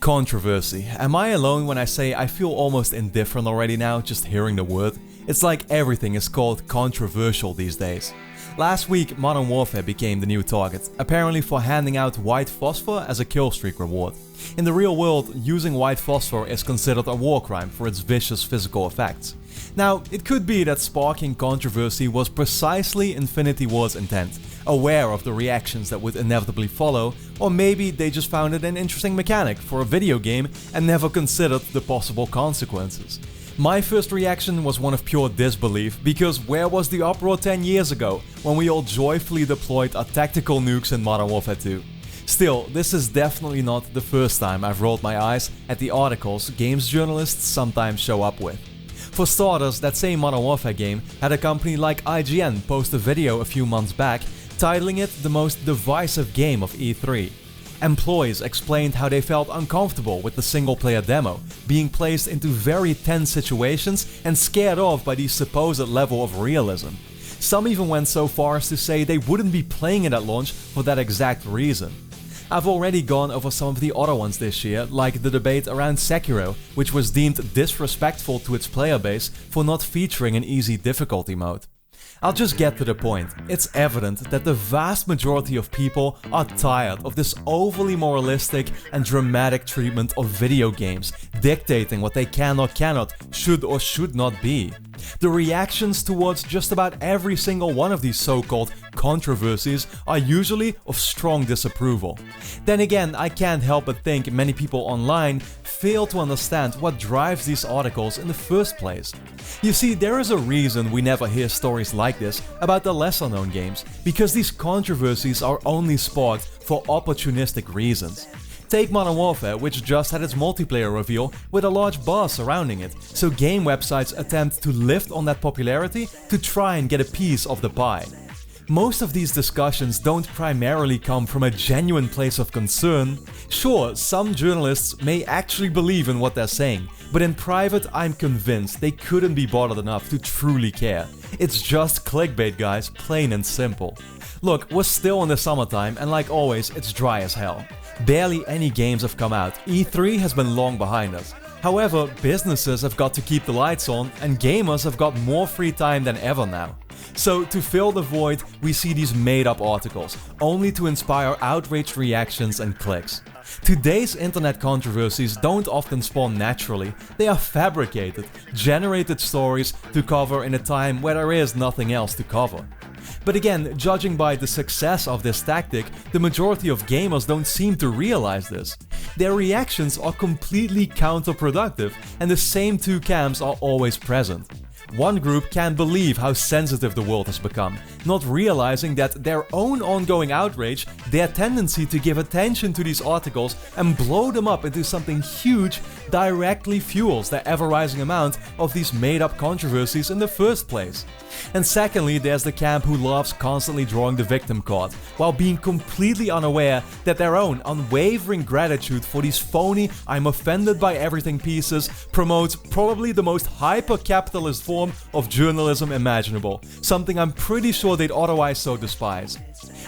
Controversy. Am I alone when I say I feel almost indifferent already now just hearing the word? It's like everything is called controversial these days. Last week, Modern Warfare became the new target, apparently for handing out white phosphor as a killstreak reward. In the real world, using white phosphor is considered a war crime for its vicious physical effects. Now, it could be that sparking controversy was precisely Infinity Ward's intent, aware of the reactions that would inevitably follow, or maybe they just found it an interesting mechanic for a video game and never considered the possible consequences. My first reaction was one of pure disbelief, because where was the uproar 10 years ago when we all joyfully deployed our tactical nukes in Modern Warfare 2? Still, this is definitely not the first time I've rolled my eyes at the articles games journalists sometimes show up with. For starters, that same Modern Warfare game had a company like IGN post a video a few months back titling it the most divisive game of E3. Employees explained how they felt uncomfortable with the single-player demo, being placed into very tense situations and scared off by the supposed level of realism. Some even went so far as to say they wouldn't be playing it at launch for that exact reason. I've already gone over some of the other ones this year, like the debate around Sekiro, which was deemed disrespectful to its player base for not featuring an easy difficulty mode. I'll just get to the point. It's evident that the vast majority of people are tired of this overly moralistic and dramatic treatment of video games, dictating what they can or cannot, should or should not be. The reactions towards just about every single one of these so-called controversies are usually of strong disapproval. Then again, I can't help but think many people online fail to understand what drives these articles in the first place. You see, there is a reason we never hear stories like this about the lesser known games, because these controversies are only sparked for opportunistic reasons. Take Modern Warfare, which just had its multiplayer reveal with a large buzz surrounding it, so game websites attempt to lift on that popularity to try and get a piece of the pie. Most of these discussions don't primarily come from a genuine place of concern. Sure, some journalists may actually believe in what they're saying, but in private I'm convinced they couldn't be bothered enough to truly care. It's just clickbait, guys, plain and simple. Look, we're still in the summertime and like always, it's dry as hell. Barely any games have come out, E3 has been long behind us. However, businesses have got to keep the lights on and gamers have got more free time than ever now. So to fill the void, we see these made-up articles, only to inspire outraged reactions and clicks. Today's internet controversies don't often spawn naturally, they are fabricated, generated stories to cover in a time where there is nothing else to cover. But again, judging by the success of this tactic, the majority of gamers don't seem to realize this. Their reactions are completely counterproductive, and the same two camps are always present. One group can't believe how sensitive the world has become, not realizing that their own ongoing outrage, their tendency to give attention to these articles and blow them up into something huge, directly fuels the ever-rising amount of these made-up controversies in the first place. And secondly, there's the camp who loves constantly drawing the victim card, while being completely unaware that their own unwavering gratitude for these phony "I'm offended by everything" pieces promotes probably the most hyper-capitalist form of journalism imaginable, something I'm pretty sure they'd otherwise so despise.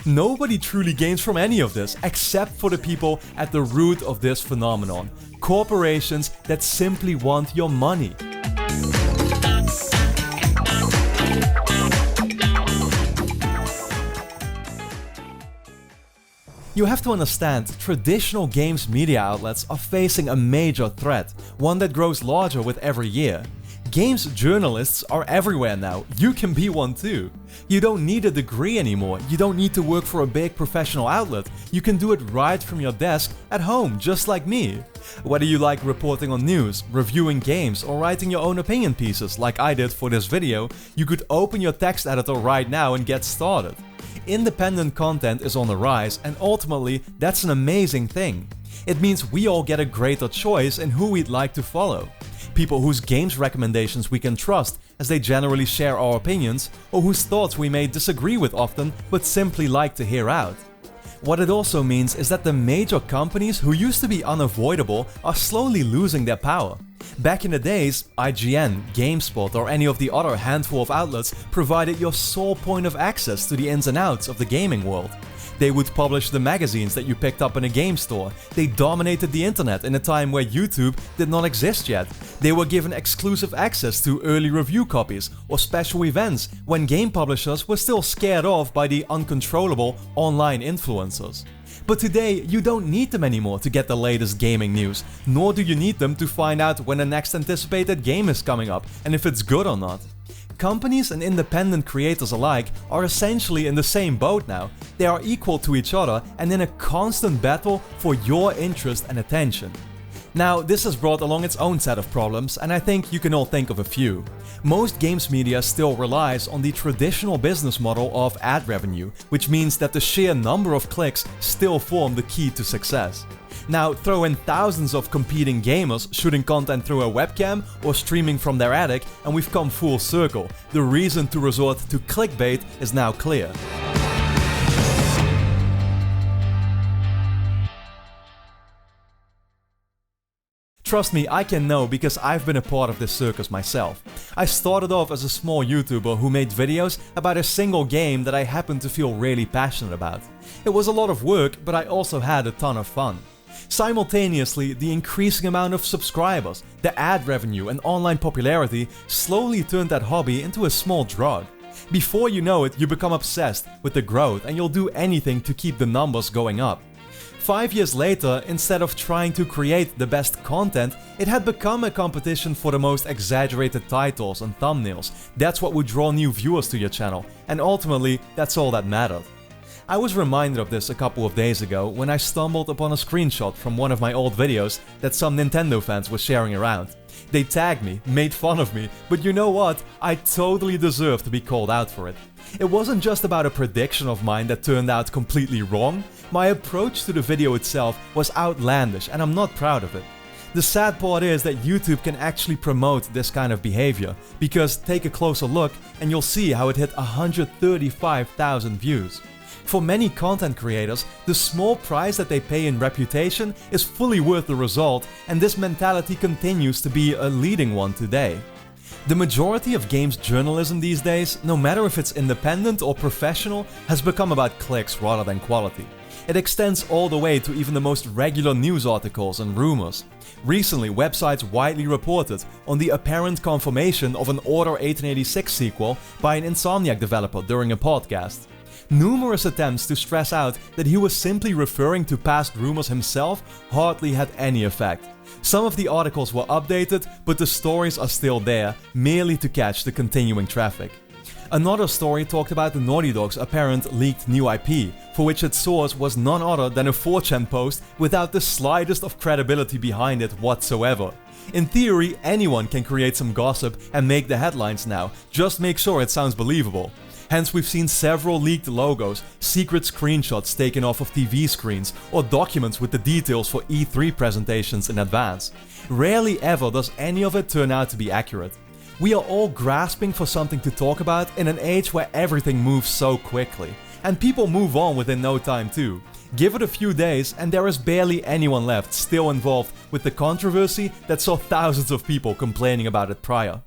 Nobody truly gains from any of this, except for the people at the root of this phenomenon: corporations that simply want your money. You have to understand, traditional games media outlets are facing a major threat, one that grows larger with every year. Games journalists are everywhere now, you can be one too. You don't need a degree anymore, you don't need to work for a big professional outlet, you can do it right from your desk at home, just like me. Whether you like reporting on news, reviewing games, or writing your own opinion pieces like I did for this video, you could open your text editor right now and get started. Independent content is on the rise, and ultimately that's an amazing thing. It means we all get a greater choice in who we'd like to follow. People whose games recommendations we can trust, as they generally share our opinions, or whose thoughts we may disagree with often but simply like to hear out. What it also means is that the major companies who used to be unavoidable are slowly losing their power. Back in the days, IGN, GameSpot or any of the other handful of outlets provided your sole point of access to the ins and outs of the gaming world. They would publish the magazines that you picked up in a game store. They dominated the internet in a time where YouTube did not exist yet. They were given exclusive access to early review copies or special events when game publishers were still scared off by the uncontrollable online influencers. But today, you don't need them anymore to get the latest gaming news, nor do you need them to find out when the next anticipated game is coming up and if it's good or not. Companies and independent creators alike are essentially in the same boat now. They are equal to each other and in a constant battle for your interest and attention. Now, this has brought along its own set of problems, and I think you can all think of a few. Most games media still relies on the traditional business model of ad revenue, which means that the sheer number of clicks still form the key to success. Now, throw in thousands of competing gamers shooting content through a webcam or streaming from their attic, and we've come full circle. The reason to resort to clickbait is now clear. Trust me, I can know because I've been a part of this circus myself. I started off as a small YouTuber who made videos about a single game that I happened to feel really passionate about. It was a lot of work, but I also had a ton of fun. Simultaneously, the increasing amount of subscribers, the ad revenue and online popularity slowly turned that hobby into a small drug. Before you know it, you become obsessed with the growth and you'll do anything to keep the numbers going up. 5 years later, instead of trying to create the best content, it had become a competition for the most exaggerated titles and thumbnails. That's what would draw new viewers to your channel, and ultimately, that's all that mattered. I was reminded of this a couple of days ago when I stumbled upon a screenshot from one of my old videos that some Nintendo fans were sharing around. They tagged me, made fun of me, but you know what? I totally deserve to be called out for it. It wasn't just about a prediction of mine that turned out completely wrong. My approach to the video itself was outlandish and I'm not proud of it. The sad part is that YouTube can actually promote this kind of behavior, because take a closer look and you'll see how it hit 135,000 views. For many content creators, the small price that they pay in reputation is fully worth the result, and this mentality continues to be a leading one today. The majority of games journalism these days, no matter if it's independent or professional, has become about clicks rather than quality. It extends all the way to even the most regular news articles and rumors. Recently, websites widely reported on the apparent confirmation of an Order 1886 sequel by an Insomniac developer during a podcast. Numerous attempts to stress out that he was simply referring to past rumors himself hardly had any effect. Some of the articles were updated, but the stories are still there, merely to catch the continuing traffic. Another story talked about the Naughty Dog's apparent leaked new IP, for which its source was none other than a 4chan post without the slightest of credibility behind it whatsoever. In theory, anyone can create some gossip and make the headlines now, just make sure it sounds believable. Hence, we've seen several leaked logos, secret screenshots taken off of TV screens, or documents with the details for E3 presentations in advance. Rarely ever does any of it turn out to be accurate. We are all grasping for something to talk about in an age where everything moves so quickly. And people move on within no time too. Give it a few days and there is barely anyone left still involved with the controversy that saw thousands of people complaining about it prior.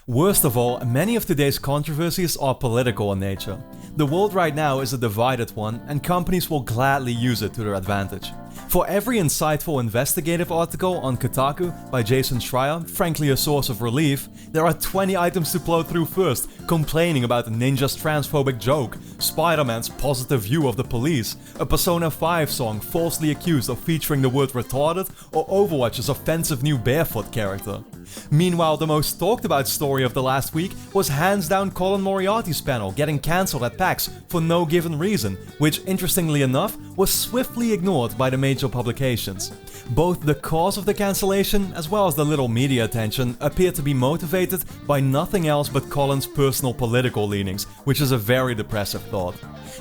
Worst of all, many of today's controversies are political in nature. The world right now is a divided one, and companies will gladly use it to their advantage. For every insightful investigative article on Kotaku by Jason Schreier, frankly a source of relief, there are 20 items to plow through first, complaining about Ninja's transphobic joke, Spider-Man's positive view of the police, a Persona 5 song falsely accused of featuring the word retarded, or Overwatch's offensive new barefoot character. Meanwhile, the most talked about story of the last week was hands down Colin Moriarty's panel getting cancelled at PAX for no given reason, which interestingly enough was swiftly ignored by the major publications. Both the cause of the cancellation as well as the little media attention appear to be motivated by nothing else but Colin's personal political leanings, which is a very depressive thought.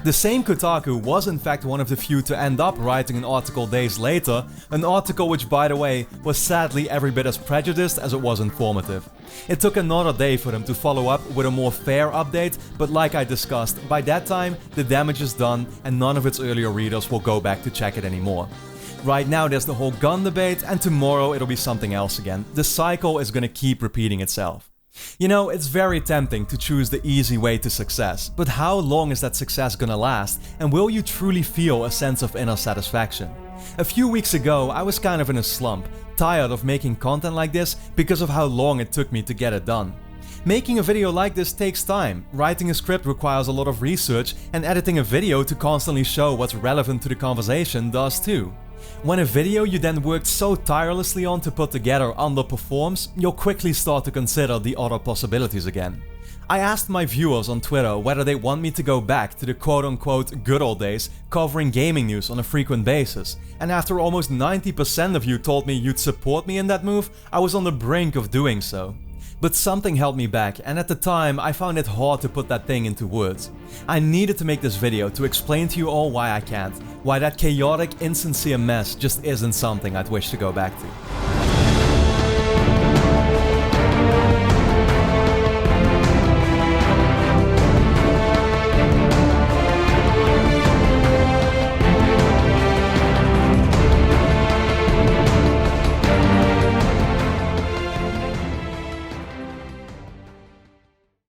The same Kotaku was in fact one of the few to end up writing an article days later, an article which, by the way, was sadly every bit as prejudiced as it was informative. It took another day for them to follow up with a more fair update, but like I discussed, by that time the damage is done and none of its earlier readers will go back to check it anymore. Right now there's the whole gun debate, and tomorrow it'll be something else again. The cycle is gonna keep repeating itself. You know, it's very tempting to choose the easy way to success, but how long is that success gonna last, and will you truly feel a sense of inner satisfaction? A few weeks ago, I was kind of in a slump, tired of making content like this because of how long it took me to get it done. Making a video like this takes time, writing a script requires a lot of research, and editing a video to constantly show what's relevant to the conversation does too. When a video you then worked so tirelessly on to put together underperforms, you'll quickly start to consider the other possibilities again. I asked my viewers on Twitter whether they want me to go back to the quote-unquote good old days covering gaming news on a frequent basis, and after almost 90% of you told me you'd support me in that move, I was on the brink of doing so. But something held me back, and at the time I found it hard to put that thing into words. I needed to make this video to explain to you all why I can't, why that chaotic, insincere mess just isn't something I'd wish to go back to.